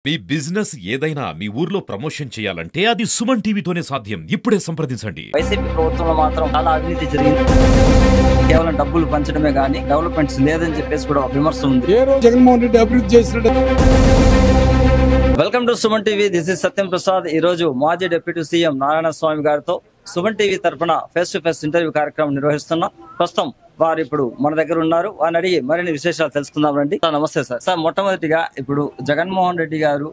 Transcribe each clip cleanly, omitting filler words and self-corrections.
మీ business ఏదైనా మీ ఊర్లో promotion చేయాలంటే అది సుమన్ టీవీతోనే సాధ్యం. ఇప్పుడే సంప్రదించండి. వైసీపీ ప్రభుత్వంలో మాత్రం చాలా అవినీతి జరిగింది. కేవలం డబ్బులు పంచడమే గానీ డెవలప్మెంట్స్ లేదని చెప్పేసి కూడా విమర్శ ఉంది. ఏ రోజు జగన్మోహన్ రెడ్డి అభివృద్ధి చేసినట్టు. Welcome to Suman TV. This is Satyam Prasad. ఈ రోజు మాజీ డిప్యూటీ సీఎం నారాయణ స్వామి గారితో సుమన్ టీవీ తరఫున ఫేస్ టు ఫేస్ ఇంటర్వ్యూ కార్యక్రమం నిర్వహిస్తున్నాం. ప్రస్తుతం వారు ఇప్పుడు మన దగ్గర ఉన్నారు. వారిని అడిగి మరిన్ని విశేషాలు తెలుసుకుందాం రండి. నమస్తే సార్. సార్, మొట్టమొదటిగా ఇప్పుడు జగన్మోహన్ రెడ్డి గారు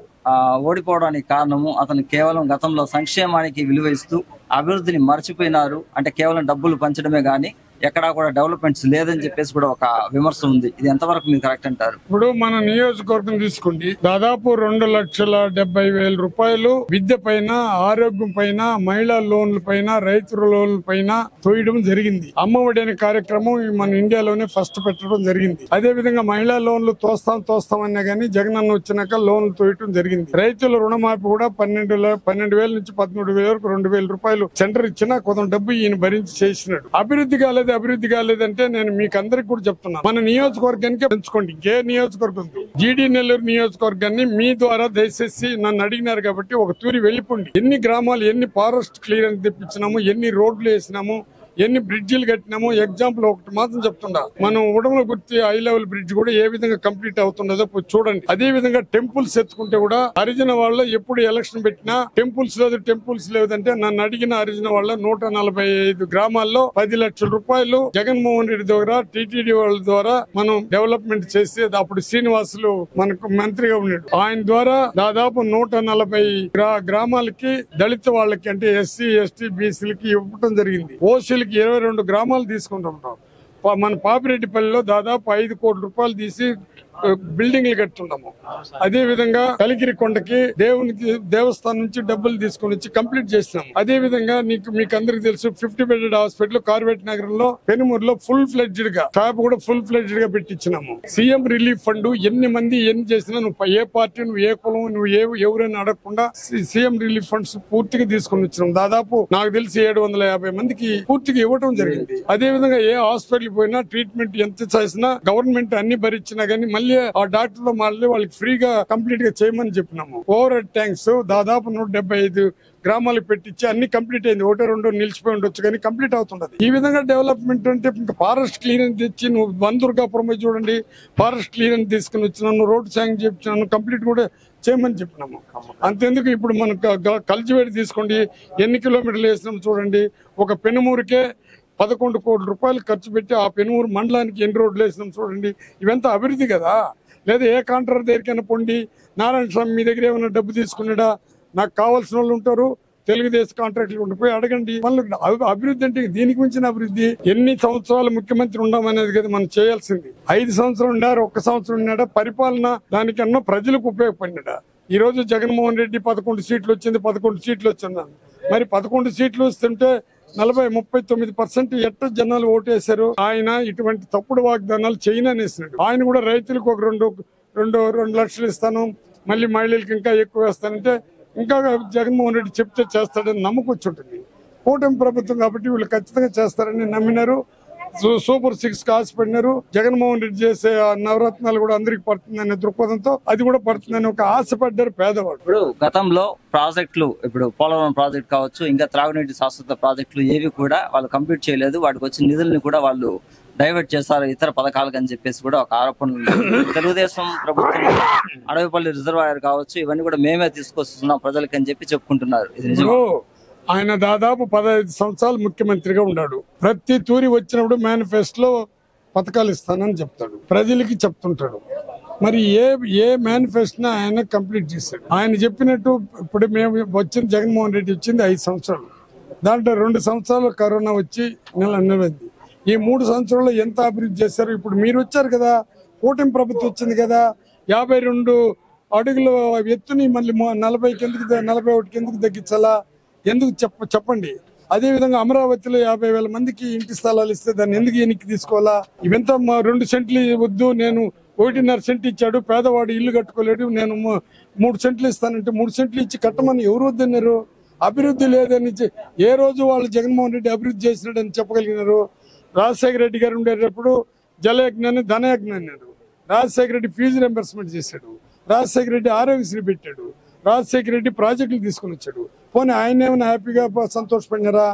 ఓడిపోవడానికి కారణము అతను కేవలం గతంలో సంక్షేమానికి విలువ ఇస్తూ అభివృద్ధిని మర్చిపోయినారు, అంటే కేవలం డబ్బులు పంచడమే గానీ ఎక్కడా కూడా డెవలప్మెంట్స్ లేదని చెప్పేసి కూడా ఒక విమర్శ ఉంది. ఇది ఎంతవరకు మీరు కరెక్ట్ అంటారు? ఇప్పుడు మన నియోజకవర్గం తీసుకోండి, దాదాపు 2,70,000 రూపాయలు విద్య పైన, ఆరోగ్యం పైన, మహిళా లోన్ల పైన, రైతుల లోన్ల పైన తోయడం జరిగింది. అమ్మఒడి అనే కార్యక్రమం మన ఇండియాలోనే ఫస్ట్ పెట్టడం జరిగింది. అదే విధంగా మహిళా లోన్లు తోస్తామన్నా గానీ జగన్ అన్న వచ్చినాక లోన్లు తోయటం జరిగింది. రైతుల రుణమాఫీ కూడా 12,000 నుంచి 13,000 వరకు 2,000 రూపాయలు సెంటర్ ఇచ్చినా కొంత డబ్బు ఈయన భరించి చేసినాడు. అభివృద్ధి కాలేదంటే నేను మీకు అందరికి కూడా చెప్తున్నాను, మన నియోజకవర్గానికి పెంచుకోండి. ఇంకే నియోజకవర్గం, జీడీ నెల్లూరు నియోజకవర్గాన్ని మీ ద్వారా దయచేసి నన్ను అడిగినారు కాబట్టి ఒక తూరి వెళ్ళిపోండి. ఎన్ని గ్రామాలు, ఎన్ని ఫారెస్ట్ క్లియరెన్స్ తెప్పించినాము, ఎన్ని రోడ్లు వేసినాము, ఎన్ని బ్రిడ్జిలు కట్టినాము. ఎగ్జాంపుల్ ఒకటి మాత్రం చెప్తుండా, మనం ఉడమల గుర్తి హై లెవెల్ బ్రిడ్జ్ కూడా ఏ విధంగా కంప్లీట్ అవుతుండదో చూడండి. అదే విధంగా టెంపుల్స్ ఎత్తుకుంటే కూడా హరిజన వాళ్ళ ఎప్పుడు ఎలక్షన్ పెట్టినా టెంపుల్స్ లేదంటే నన్ను అడిగిన హరిజన వాళ్ళ 145 గ్రామాల్లో 10 లక్షల రూపాయలు జగన్మోహన్ రెడ్డి ద్వారా, టీటీడీ వాళ్ళ ద్వారా మనం డెవలప్మెంట్ చేసి, అప్పుడు శ్రీనివాసులు మనకు మంత్రిగా ఉన్నాడు, ఆయన ద్వారా దాదాపు 140 గ్రామాలకి దళిత వాళ్ళకి, అంటే ఎస్సీ ఎస్టీ బీసీలకి ఇవ్వటం జరిగింది. ఓసీలకి 22 గ్రామాలు తీసుకుంటుంటాం. మన పాపిరెడ్డిపల్లిలో దాదాపు 5 కోట్ల రూపాయలు తీసి బిల్డింగ్లు కట్టున్నాము. అదే విధంగా కలిగిరి కొండకి దేవస్థానం నుంచి డబ్బులు తీసుకుని వచ్చి కంప్లీట్ చేసినాము. అదే విధంగా మీకు అందరికి తెలుసు 50 బెడెడ్ హాస్పిటల్ కార్వేట్ నగరంలో, పెనుమూరులో ఫుల్ ఫ్లెడ్జ్డ్ గా షాప్ కూడా ఫుల్ ఫ్లెడ్జ్డ్ గా పెట్టించినాము. సీఎం రిలీఫ్ ఫండ్ ఎన్ని మంది ఎన్ని చేసినా, నువ్వు ఏ పార్టీ, నువ్వు ఏ కులం, నువ్వు ఎవరైనా అడగకుండా సీఎం రిలీఫ్ ఫండ్స్ పూర్తిగా తీసుకుని వచ్చినాం. దాదాపు నాకు తెలిసి 750 మందికి పూర్తిగా ఇవ్వడం జరిగింది. అదే విధంగా ఏ హాస్పిటల్ పోయినా ట్రీట్మెంట్ ఎంత చేసినా గవర్నమెంట్ అన్ని భరించినా గానీ మళ్ళీ ఆ డాక్టర్లు మళ్ళీ వాళ్ళకి ఫ్రీగా కంప్లీట్ గా చేయమని చెప్పినాము. ఓవర్ హెడ్ ట్యాంక్స్ దాదాపు 175 గ్రామాలకు పెట్టించి అన్ని కంప్లీట్ అయింది. 1-2 నిలిచిపోయి ఉండొచ్చు కానీ కంప్లీట్ అవుతుంటది. ఈ విధంగా డెవలప్మెంట్ అంటే ఇంకా ఫారెస్ట్ క్లియరెన్స్ తెచ్చి, నువ్వు బందుర్గాపురం చూడండి, ఫారెస్ట్ క్లియరెన్స్ తీసుకుని వచ్చినాను, రోడ్ శాంక్షన్ చేయించినాను, కంప్లీట్ కూడా చేయమని చెప్పినాము. అంతెందుకు ఇప్పుడు మనం కల్చివేట్ తీసుకోండి, ఎన్ని కిలోమీటర్లు వేసినాము చూడండి. ఒక పెనుమూరుకే 11 కోట్ల రూపాయలు ఖర్చు పెట్టి ఆ పెనుమూరు మండలానికి ఎన్ని రోడ్లు వేసినాం చూడండి. ఇవంతా అభివృద్ధి కదా. లేదా ఏ కాంట్రాక్టర్ దగ్గరికైనా పొండి, నారాయణ స్వామి మీ దగ్గర ఏమైనా డబ్బు తీసుకున్నాడా, నాకు కావాల్సిన వాళ్ళు ఉంటారు, తెలుగుదేశం కాంట్రాక్టులు ఉండిపోయి అడగండి. మళ్ళీ అభివృద్ధి అంటే దీనికి మించిన అభివృద్ధి. ఎన్ని సంవత్సరాలు ముఖ్యమంత్రి ఉండమనేది కదా మనం చేయాల్సింది. 5 సంవత్సరాలు ఉండారు, 1 సంవత్సరం ఉన్నాడా, పరిపాలన దానికన్నా ప్రజలకు ఉపయోగపడినాడా? ఈ రోజు జగన్మోహన్ రెడ్డి 11 సీట్లు వచ్చింది, 11 సీట్లు వచ్చిందని. మరి 11 సీట్లు వస్తుంటే 39% ఎట్ట జనాలు ఓటేశారు. ఆయన ఇటువంటి తప్పుడు వాగ్దానాలు చేయననేసినాడు. ఆయన కూడా రైతులకు ఒక 2 లక్షలు ఇస్తాను, మళ్ళీ మహిళలకు ఇంకా ఎక్కువ వేస్తానంటే ఇంకా జగన్మోహన్ రెడ్డి చెప్తే చేస్తాడని నమ్మకం వచ్చి ఉంటుంది. కూటమి ప్రభుత్వం కాబట్టి వీళ్ళు ఖచ్చితంగా చేస్తారని నమ్మినారు. సూపర్ 6 ఆశపడినారు. జగన్మోహన్ రెడ్డి చేసే నవరత్నాలు కూడా అందరికి పడుతుందనే దృక్పథంతో అది కూడా పడుతుందని ఒక ఆశపడ్డారు పేదవాడు. ఇప్పుడు గతంలో ప్రాజెక్టులు, ఇప్పుడు పోలవరం ప్రాజెక్ట్ కావచ్చు, ఇంకా త్రాగునీటి శాశ్వత ప్రాజెక్టులు ఏవి కూడా వాళ్ళు కంప్లీట్ చేయలేదు. వాటికి వచ్చిన నిధుల్ని కూడా వాళ్ళు డైవర్ట్ చేస్తారు ఇతర పథకాలకు అని చెప్పేసి కూడా ఒక ఆరోపణ. తెలుగుదేశం ప్రభుత్వం అడవిపల్లి రిజర్వాయర్ కావచ్చు, ఇవన్నీ కూడా మేమే తీసుకొస్తున్నాం ప్రజలకి అని చెప్పి చెప్పుకుంటున్నారు. ఇది నిజమా? ఆయన దాదాపు 15 సంవత్సరాలు ముఖ్యమంత్రిగా ఉన్నాడు. ప్రతి తూరి వచ్చినప్పుడు మేనిఫెస్టోలో పథకాలు ఇస్తానని చెప్తాడు, ప్రజలకి చెప్తుంటాడు. మరి ఏ మేనిఫెస్టోని ఆయన కంప్లీట్ చేశాడు? ఆయన చెప్పినట్టు ఇప్పుడు మేము వచ్చింది, జగన్మోహన్ రెడ్డి వచ్చింది 5 సంవత్సరాలు. దాంట్లో 2 సంవత్సరాలు కరోనా వచ్చి నిలబడింది. ఈ 3 సంవత్సరాల్లో ఎంత అభివృద్ధి చేశారు? ఇప్పుడు మీరు వచ్చారు కదా, కూటమి ప్రభుత్వం వచ్చింది కదా, 52 అడుగుల ఎత్తుని మళ్ళీ 41 ఎందుకు తగ్గించాలా? ఎందుకు చెప్పండి. అదే విధంగా అమరావతిలో 50,000 మందికి ఇంటి స్థలాలు ఇస్తే దాన్ని ఎందుకు వెనక్కి తీసుకోవాలా? ఇవంతా 2 సెంట్లు వద్దు, నేను 1.5 సెంట్లు ఇచ్చాడు, పేదవాడు ఇల్లు కట్టుకోలేడు, నేను 3 సెంట్లు ఇస్తానంటే 3 సెంట్లు ఇచ్చి కట్టమని ఎవరు వద్దన్నారు? అభివృద్ధి లేదని ఏ రోజు వాళ్ళు జగన్మోహన్ రెడ్డి అభివృద్ధి చేసినాడని చెప్పగలిగినారు? రాజశేఖర రెడ్డి గారు ఉండేటప్పుడు జలయజ్ఞాన్ని ధనయజ్ఞాన్ని అన్నాడు. రాజశేఖర రెడ్డి ఫీజు రింబర్స్మెంట్ చేశాడు. రాజశేఖర రెడ్డి ఆరోగ్యశ్రీ పెట్టాడు, రాజశేఖర రెడ్డి ప్రాజెక్టులు తీసుకుని వచ్చాడు. పోనీ ఆయన ఏమైనా హ్యాపీగా సంతోషపడినారా?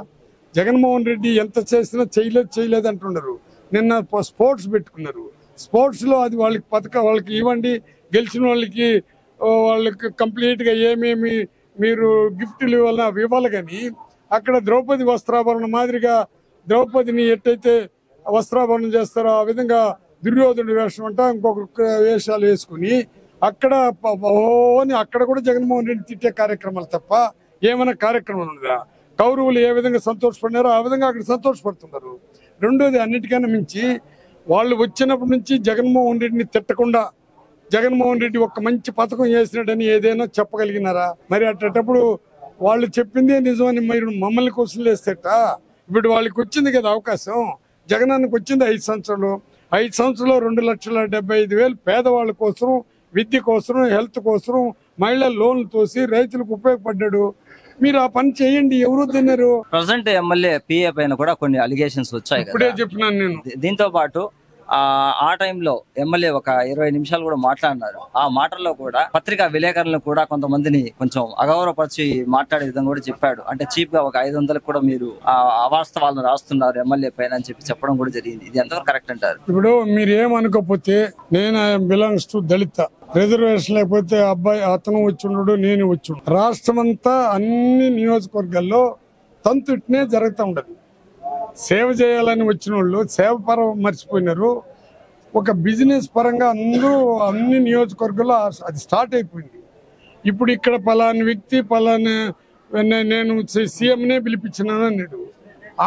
జగన్మోహన్ రెడ్డి ఎంత చేసినా చేయలేదు అంటున్నారు. నిన్న స్పోర్ట్స్ పెట్టుకున్నారు. స్పోర్ట్స్ లో అది వాళ్ళకి వాళ్ళకి ఇవ్వండి, గెలిచిన వాళ్ళకి కంప్లీట్ గా ఏమేమి మీరు గిఫ్ట్లు ఇవ్వాలి కానీ అక్కడ ద్రౌపది వస్త్రాభరణం మాదిరిగా ద్రౌపదిని ఎట్టయితే వస్త్రాభరణం చేస్తారో ఆ విధంగా దుర్యోధనుడి వేషం అంట ఇంకొక వేషాలు వేసుకుని అక్కడ కూడా జగన్మోహన్ రెడ్డి తిట్టే కార్యక్రమాలు తప్ప ఏమైనా కార్యక్రమం ఉన్నదా? కౌరవులు ఏ విధంగా సంతోషపడినారో ఆ విధంగా అక్కడ సంతోషపడుతున్నారు. రెండోది, అన్నిటికన్నా మించి వాళ్ళు వచ్చినప్పటి నుంచి జగన్మోహన్ రెడ్డిని తిట్టకుండా జగన్మోహన్ రెడ్డి ఒక మంచి పథకం చేసినాడని ఏదైనా చెప్పగలిగినారా? మరి అట్టేటప్పుడు వాళ్ళు చెప్పిందే నిజమని మీరు మమ్మల్ని క్వశ్చన్ వేస్తేట. ఇప్పుడు వాళ్ళకి వచ్చింది కదా అవకాశం, జగనానికి వచ్చింది 5 సంవత్సరాలు. 5 సంవత్సరాలు 2,75,000 పేదవాళ్ళ కోసం, విద్య కోసం, హెల్త్ కోసం, మహిళల లోన్లు తోసి రైతులకు ఉపయోగపడ్డాడు. మీరు ఆ పని చేయండి. ఎవరు తిన్నారు? ప్రజెంట్ ఎమ్మెల్యే పిఏ పైన కూడా కొన్ని అలిగేషన్స్ వచ్చాయి. ఇప్పుడే చెప్పినాను నేను. దీంతో పాటు ఆ టైంలో ఎమ్మెల్యే ఒక 20 నిమిషాలు కూడా మాట్లాడినారు. ఆ మాటల్లో కూడా పత్రికా విలేకరులను కూడా కొంతమందిని కొంచెం అగౌరవపరిచి మాట్లాడే విధంగా కూడా చెప్పాడు. అంటే చీప్ గా ఒక 500 కూడా మీరు అవాస్తవాలను రాస్తున్నారు ఎమ్మెల్యే పైన అని చెప్పడం కూడా జరిగింది. ఇది ఎంతవరకు కరెక్ట్ అంటారు? ఇప్పుడు మీరు ఏమనుకోకపోతే, నేను బిలాంగ్స్ టు దళిత, రిజర్వేషన్ లేకపోతే అబ్బాయి అతను వచ్చున్నాడు, నేను వచ్చి రాష్ట్రం అంతా అన్ని నియోజకవర్గాల్లో తంతుట్నే జరుగుతూ ఉండదు. సేవ చేయాలని వచ్చిన వాళ్ళు సేవ పరం మర్చిపోయినారు. ఒక బిజినెస్ పరంగా అందరూ అన్ని నియోజకవర్గాల్లో అది స్టార్ట్ అయిపోయింది. ఇప్పుడు ఇక్కడ పలాని వ్యక్తి పలాని నేను సీఎంనే పిలిపించినాను అన్నాడు.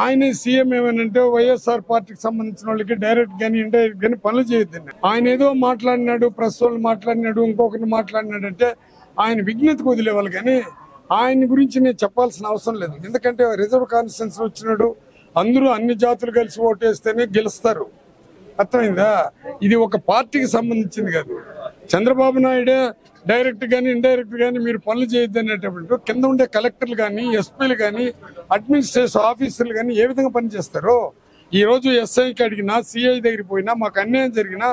ఆయన సీఎం ఏమనంటే వైఎస్ఆర్ పార్టీకి సంబంధించిన వాళ్ళకి డైరెక్ట్ గానీ ఇండైరెక్ట్ గానీ పనులు చేయొద్దండి. ఆయన ఏదో మాట్లాడినాడు, ప్రెస్ వాళ్ళు మాట్లాడినాడు, ఇంకొకరిని మాట్లాడినాడు అంటే ఆయన విజ్ఞతకు వదిలేవాళ్ళు. కానీ ఆయన గురించి నేను చెప్పాల్సిన అవసరం లేదు. ఎందుకంటే రిజర్వ్ కాన్స్టిట్యున్సీ వచ్చినాడు, అందరూ అన్ని జాతులు కలిసి ఓటేస్తేనే గెలుస్తారు. అర్థమైందా? ఇది ఒక పార్టీకి సంబంధించింది కాదు. చంద్రబాబు నాయుడే డైరెక్ట్ గానీ ఇండైరెక్ట్ గానీ మీరు పనులు చేయొద్దు అనేటప్పుడు కింద ఉండే కలెక్టర్లు కానీ, ఎస్పీలు కానీ, అడ్మినిస్ట్రేషన్ ఆఫీసర్లు కానీ ఏ విధంగా పనిచేస్తారో. ఈ రోజు ఎస్ఐకి అడిగినా, సిఐ దగ్గరికి పోయినా, మాకు అన్యాయం జరిగినా,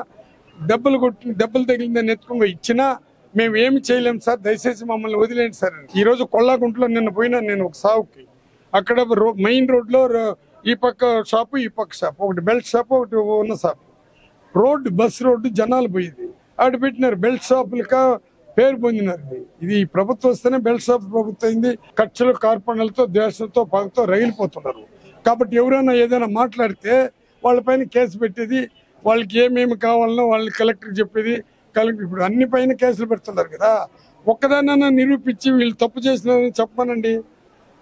దెబ్బలు తగిలిందని ఎత్తుకుని ఇచ్చినా మేము ఏమి చేయలేము సార్, దయచేసి మమ్మల్ని వదిలేండి సార్. ఈ రోజు కొల్లాగుంటలో నిన్న పోయినా నేను ఒక సావుకి, అక్కడ మెయిన్ రోడ్ లో ఈ పక్క షాపు ఈ పక్క షాపు, ఒకటి బెల్ట్ షాపు ఒకటి ఉన్న షాపు, రోడ్డు బస్ రోడ్డు జనాలు పోయింది. అటు పెట్టినారు బెల్ట్ షాపులక పేరు పొందినారు. ఇది ప్రభుత్వం వస్తేనే బెల్ట్ షాప్ ప్రభుత్వం అయింది. ఖర్చులు కార్పణలతో ద్వేషంతో పగతో రగిలిపోతున్నారు. కాబట్టి ఎవరైనా ఏదైనా మాట్లాడితే వాళ్ళపైన కేసు పెట్టేది, వాళ్ళకి ఏమేమి కావాలనో వాళ్ళని కలెక్టర్ చెప్పేది. కలెక్టర్ ఇప్పుడు అన్ని పైన కేసులు పెడుతున్నారు కదా. ఒక్కదానైనా నిరూపించి వీళ్ళు తప్పు చేసినారని చెప్పమనండి.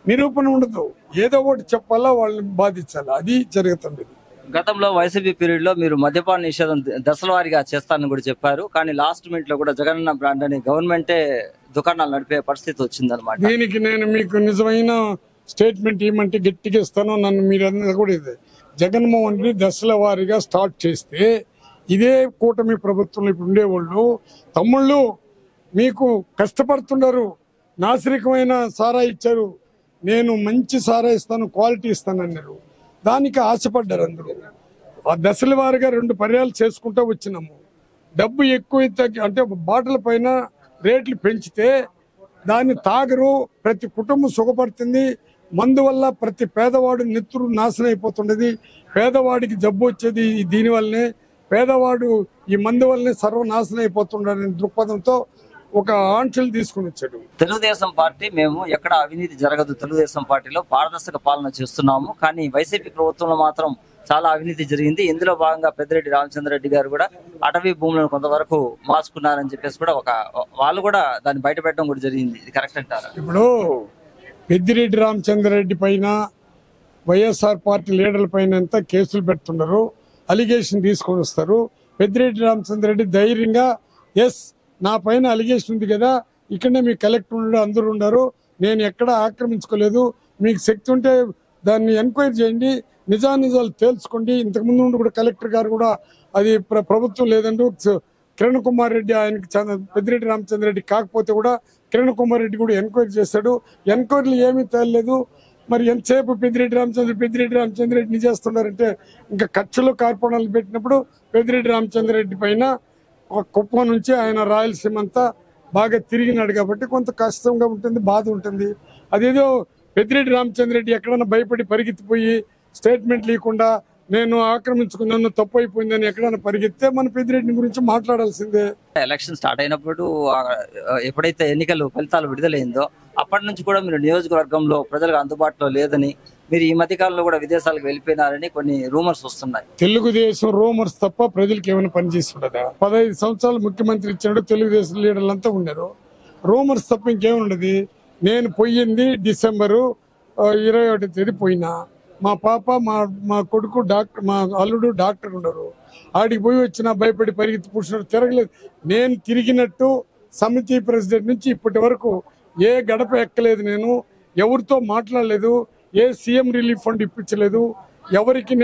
నిరూపణ ఉండదు, ఏదో ఒకటి చెప్పాలా, వాళ్ళని బాధించాలా, అది జరుగుతుంది. గతంలో వైసీపీ పీరియడ్ లో మీరు మద్యపాన నిషేధం దశల వారీగా చేస్తారని కూడా చెప్పారు. కానీ లాస్ట్ మినిట్ లో కూడా జగనన్న బ్రాండ్ అని గవర్నమెంటే దుకాణాలు నడిపే పరిస్థితి వచ్చిందనమాట. దీనికి నేను మీకు నిజమైన స్టేట్మెంట్ ఏమంటే గట్టిగా ఇస్తాను. నన్ను మీరు అందరూ కూడా ఇదే జగన్మోహన్ రెడ్డి దశల వారీగా స్టార్ట్ చేస్తే ఇదే కూటమి ప్రభుత్వంలో ఇప్పుడు ఉండేవాళ్ళు తమ్ముళ్ళు మీకు కష్టపడుతున్నారు, నాసిరకమైన సారా ఇచ్చారు, నేను మంచి సారా ఇస్తాను, క్వాలిటీ ఇస్తాను అన్నారు. దానికి ఆశపడ్డారు అందరూ. ఆ దశల వారీగా 2 పర్యాలు చేసుకుంటూ వచ్చినాము. డబ్బు ఎక్కువ అంటే బాటిల్ పైన రేట్లు పెంచితే దాన్ని తాగరు, ప్రతి కుటుంబం సుఖపడుతుంది. మందు వల్ల ప్రతి పేదవాడు నెత్తురు నాశనం అయిపోతుండేది. పేదవాడికి జబ్బు వచ్చేది దీనివల్లనే. పేదవాడు ఈ మందు వల్లనే సర్వనాశనం అయిపోతుండని దృక్పథంతో ఒక ఆంక్షలు తీసుకుని వచ్చాడు. తెలుగుదేశం పార్టీ మేము ఎక్కడ అవినీతి జరగదు, తెలుగుదేశం పార్టీలో పారదర్శక పాలన చేస్తున్నాము, కానీ వైసీపీ ప్రభుత్వంలో మాత్రం చాలా అవినీతి జరిగింది. ఇందులో భాగంగా పెద్దిరెడ్డి రామచంద్రరెడ్డి గారు కూడా అటవీ భూములను కొంతవరకు మార్చుకున్నారని చెప్పేసి కూడా వాళ్ళు కూడా దాన్ని బయట పెట్టడం కూడా జరిగింది. ఇది కరెక్ట్ అంటారా? ఇప్పుడు పెద్దిరెడ్డి రామచంద్రరెడ్డి పైన వైఎస్ఆర్ పార్టీ లీడర్ల పైన అంతా కేసులు పెడుతున్నారు, అలిగేషన్ తీసుకొని వస్తారు. పెద్దిరెడ్డి రామచంద్రరెడ్డి ధైర్యంగా ఎస్ నా పైన అలిగేషన్ ఉంది కదా, ఇక్కడనే మీ కలెక్టర్ ఉన్నాడు, అందరూ ఉన్నారు, నేను ఎక్కడ ఆక్రమించుకోలేదు, మీకు శక్తి ఉంటే దాన్ని ఎంక్వైరీ చేయండి, నిజానిజాలు తేల్చుకోండి. ఇంతకుముందు నుండి కూడా కలెక్టర్ గారు కూడా అది ప్రభుత్వం లేదంటూ కిరణ్ కుమార్ రెడ్డి ఆయనకి పెద్దిరెడ్డి రామచంద్రరెడ్డి కాకపోతే కూడా కిరణ్ కుమార్ రెడ్డి కూడా ఎంక్వైరీ చేశాడు. ఎంక్వైరీలు ఏమీ తేలలేదు. మరి ఎంతసేపు పెద్దిరెడ్డి రామచంద్రరెడ్డిని చేస్తున్నారంటే ఇంకా ఖర్చులు కార్పణాలు పెట్టినప్పుడు పెద్దిరెడ్డి రామచంద్రరెడ్డి పైన కుప్పం నుంచి ఆయన రాయలసీమ అంతా బాగా తిరిగినాడు కాబట్టి కొంత కష్టంగా ఉంటుంది, బాధ ఉంటుంది. అదేదో పెద్దిరెడ్డి రామచంద్రరెడ్డి ఎక్కడన్నా భయపడి పరిగెత్తిపోయి స్టేట్మెంట్ లేకుండా నేను ఆక్రమించుకున్నాను, తప్పు అయిపోయిందని ఎక్కడైనా పరిగెత్తే మన పెద్దిరెడ్డి గురించి మాట్లాడాల్సిందే. ఎలక్షన్ స్టార్ట్ అయినప్పుడు ఎప్పుడైతే ఎన్నికలు ఫలితాలు విడుదలైందో అప్పటి నుంచి కూడా మీరు నియోజకవర్గంలో ప్రజలకు అందుబాటులో లేదని, మీరు ఈ మధ్య కాలంలో కూడా విదేశాలకు వెళ్ళిపోయినారని కొన్ని రూమర్స్ వస్తున్నాయి. తెలుగుదేశం రూమర్స్ తప్ప ప్రజలకు ఏమైనా పనిచేసి ఉండదా? 15 సంవత్సరాలు ముఖ్యమంత్రి ఇచ్చాడు, తెలుగుదేశం లీడర్లంతా ఉన్నారు. రూమర్స్ తప్ప ఇంకేముండదు. నేను పోయింది డిసెంబరు 21వ తేదీ పోయినా. మా పాప మా కొడుకు డాక్టర్, మా అల్లుడు డాక్టర్ ఉన్నారు. ఆడికి పోయి వచ్చినా భయపడి పరిగెత్తి పురుషుడు తిరగలేదు. నేను తిరిగినట్టు సమితి ప్రెసిడెంట్ నుంచి ఇప్పటి వరకు ఏ గడప ఎక్కలేదు, నేను ఎవరితో మాట్లాడలేదు, ఏ సీఎం రిలీఫ్ ఫండ్ ఇప్పించలేదు, ఎవరికి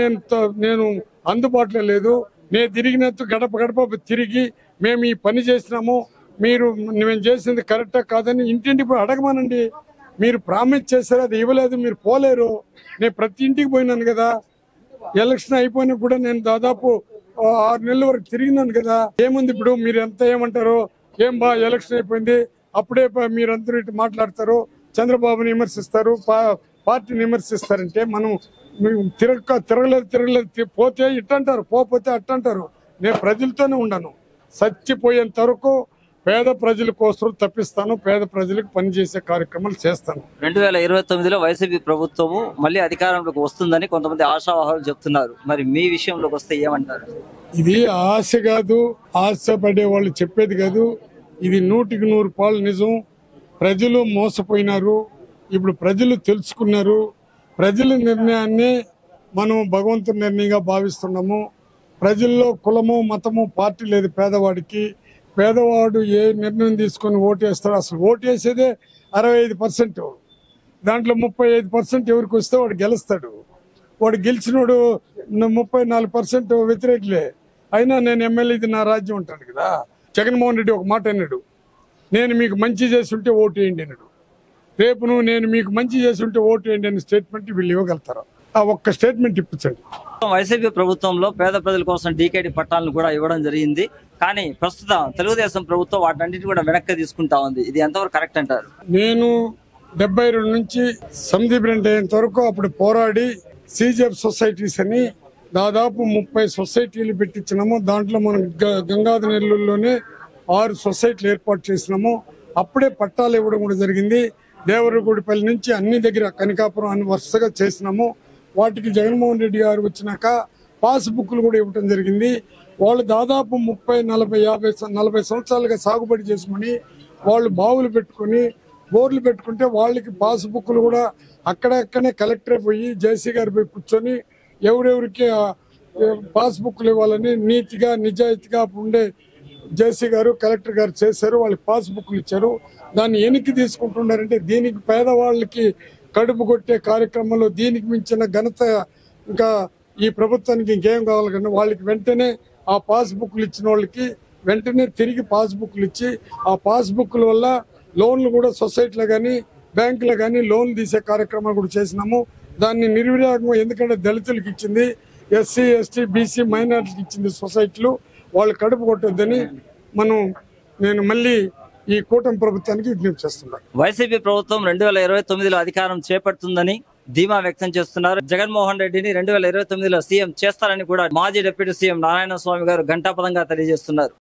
నేను అందుబాటులో లేదు. నేను తిరిగినట్టు గడప గడప తిరిగి మేము ఈ పని చేసినాము, మేము చేసింది కరెక్టా కాదని ఇంటింటికి పోయి అడగమానండి. మీరు ప్రామిస్ చేశారు, అది ఇవ్వలేదు, మీరు పోలేరు. నేను ప్రతి ఇంటికి పోయినాను కదా. ఎలక్షన్ అయిపోయినా కూడా నేను దాదాపు 6 నెలల వరకు తిరిగినాను కదా. ఏముంది ఇప్పుడు? మీరు ఎంత ఏమంటారు? ఏం బా ఎలక్షన్ అయిపోయింది అప్పుడే మీరందరూ ఇటు మాట్లాడతారు, చంద్రబాబుని విమర్శిస్తారు, పార్టీని విమర్శిస్తారంటే మనం తిరగలేదు పోతే ఇట్టంటారు, పోతే అట్టంటారు. నేను ప్రజలతోనే ఉన్నాను. చచ్చిపోయేంత వరకు పేద ప్రజల కోసం తప్పిస్తాను, పేద ప్రజలకు పనిచేసే కార్యక్రమాలు చేస్తాను. 2029లో వైసీపీ ప్రభుత్వము మళ్ళీ అధికారంలోకి వస్తుందని కొంతమంది ఆశావాహాలు చెప్తున్నారు. మరి మీ విషయంలోకి వస్తే ఏమంటారు? ఇది ఆశ కాదు, ఆశపడే వాళ్ళు చెప్పేది కాదు. ఇది 100కి 100 పాలు నిజం. ప్రజలు మోసపోయినారు. ఇప్పుడు ప్రజలు తెలుసుకున్నారు. ప్రజల నిర్ణయాన్ని మనం భగవంతుని నిర్ణయంగా భావిస్తున్నాము. ప్రజల్లో కులము మతము పార్టీ లేదు. పేదవాడు ఏ నిర్ణయం తీసుకొని ఓటేస్తాడు? అసలు ఓటేసేదే 65%. దాంట్లో 35% ఎవరికి వస్తే వాడు గెలుస్తాడు. వాడు గెలిచినోడు 34% వ్యతిరేకులే. అయినా నేను ఎమ్మెల్యేది నా రాజ్యం ఉంటాను కదా. జగన్మోహన్ రెడ్డి ఒక మాట అన్నాడు, నేను మీకు మంచి చేసి ఉంటే ఓటు వేయండి అన్నాడు. రేపు నేను మీకు మంచి చేసి ఉంటే ఓటు వేయండి అనే స్టేట్మెంట్ వీళ్ళు ఇవ్వగలుగుతారు? ఆ ఒక్క స్టేట్మెంట్ ఇప్పించండి. వైసీపీ ప్రభుత్వంలో పేద ప్రజల కోసం డీకేడీ పట్టాలను కూడా ఇవ్వడం జరిగింది. కానీ ప్రస్తుతం తెలుగుదేశం ప్రభుత్వం వాటన్నిటి కూడా వెనక్కి తీసుకుంటా ఉంది. ఇది ఎంతవరకు కరెక్ట్ అంటారు? నేను 72 నుంచి సందీప్ రెడ్డి అయ్యేంత వరకు అప్పుడు పోరాడి సిజిఎఫ్ సొసైటీస్ అని దాదాపు 30 సొసైటీలు పెట్టించినాము. దాంట్లో మనం గంగాధర నెల్లూరులోనే 6 సొసైటీలు ఏర్పాటు చేసినాము. అప్పుడే పట్టాలు ఇవ్వడం కూడా జరిగింది. దేవరగుడిపల్లి నుంచి అన్ని దగ్గర కనికాపురం అన్ని వరుసగా చేసినాము. వాటికి జగన్మోహన్ రెడ్డి గారు వచ్చినాక పాస్బుక్లు కూడా ఇవ్వడం జరిగింది. వాళ్ళు దాదాపు 30, 40, 40 సంవత్సరాలుగా సాగుబడి చేసుకుని వాళ్ళు బావులు పెట్టుకుని బోర్లు పెట్టుకుంటే వాళ్ళకి పాస్బుక్లు కూడా అక్కడక్కడనే కలెక్టరే పోయి జేసీ గారు పోయి కూర్చొని ఎవరెవరికి పాస్బుక్లు ఇవ్వాలని నీతిగా నిజాయితీగా ఉండే జేసీ గారు కలెక్టర్ గారు చేశారు. వాళ్ళకి పాస్బుక్లు ఇచ్చారు. దాన్ని వెనక్కి తీసుకుంటున్నారంటే దీనికి పేదవాళ్ళకి కడుపు కొట్టే కార్యక్రమంలో దీనికి మించిన ఘనత ఇంకా ఈ ప్రభుత్వానికి ఇంకేం కావాలి కానీ వాళ్ళకి వెంటనే ఆ పాస్బుక్లు ఇచ్చిన వాళ్ళకి వెంటనే తిరిగి పాస్బుక్లు ఇచ్చి ఆ పాస్బుక్ల వల్ల లోన్లు కూడా సొసైటీలో కానీ బ్యాంకులో కానీ లోన్లు తీసే కార్యక్రమాలు కూడా చేసినాము. దాన్ని నిర్వినియోగం ఎందుకంటే దళితులకు ఇచ్చింది, ఎస్సీ ఎస్టీ బీసీ మైనారిటీకి ఇచ్చింది సొసైటీలు, వాళ్ళు కడుపు కొట్టొద్దని నేను మళ్ళీ ఈ కూటమి ప్రభుత్వానికి విజ్ఞప్తి చేస్తున్నాను. వైసీపీ ప్రభుత్వం 2029లో అధికారం చేపడుతుందని ధీమా వ్యక్తం చేస్తున్నారు. జగన్మోహన్ రెడ్డిని 2029లో సీఎం చేస్తారని కూడా మాజీ డిప్యూటీ సీఎం నారాయణ స్వామి గారు ఘంటాపథంగా తెలియజేస్తున్నారు.